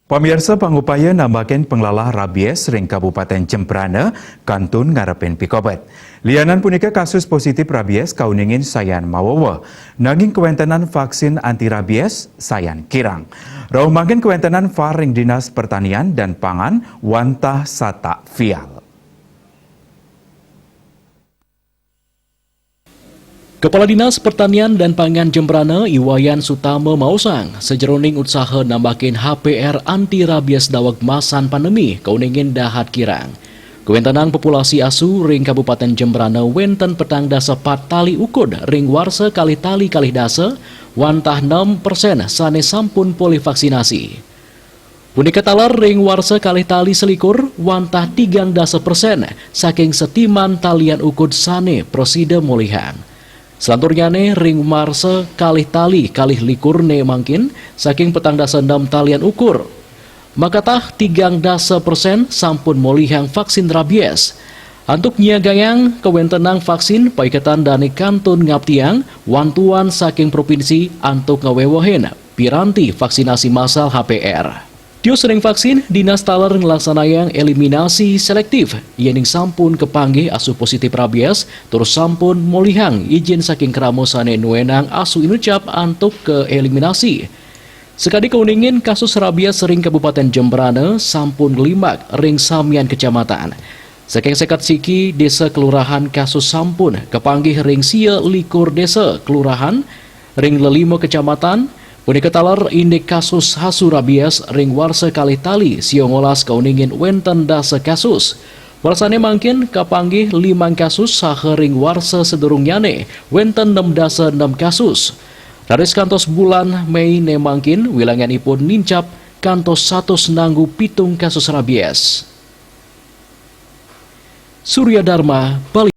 Pemirsa pangupaya nambakin penglalah rabies ring Kabupaten Jembrana kantun ngarepin pikobet. Lianan punika kasus positif rabies kauningin sayan mawawa. Nanging kewentenan vaksin anti rabies sayan kirang. Rauh mangkin kewentenan ring Dinas Pertanian dan Pangan wantah sata vial. Kepala Dinas Pertanian dan Pangan Jembrana Iwayan Sutama mausang sejeroning usaha nambakin HPR anti rabies dawag masan pandemi kauningin dahat kirang. Kewentenan populasi asu ring Kabupaten Jembrana wenten petang dasa pat tali ukud ring warsa kalih tali kalih dasa wantah 6% sane sampun poli vaksinasi. Punika talar ring warsa kalih tali selikur wantah 3% saking setiman talian ukud sane proside mulihan. Selanturnya ring marse kalih tali kalih likur mangkin saking petang dasa 6 talian ukur. Maka tah 3% sampun molihang vaksin rabies. Antuk nyiagayang kewentenang vaksin paiketan dani kantun ngaptiang wantuan saking provinsi antuk ngawewohen piranti vaksinasi massal HPR. Tios sering vaksin, Dinas Talar ngelaksanayang eliminasi selektif, yening sampun kepanggih asu positif rabies, terus sampun molihang izin saking keramosane nuenang asu inucap antuk ke eliminasi. Sekadi keuningin kasus rabies sering Kabupaten Jembrana sampun limak ring samian kecamatan. Saking sekat siki desa kelurahan kasus sampun kepanggih ring sia likur desa kelurahan, ring lelimo kecamatan, punika talar indek kasus hasu rabies ring warsa kalih tali siongolas kauningin wenten dasa kasus. Warsane mangkin kapanggih 5 kasus saha ring warsa sedurungyane wenten 6 dasa 6 kasus. Raris kantos bulan Mei mangkin wilanganipun nincap kantos 100 nanggu pitung kasus rabies. Surya Dharma, Bali.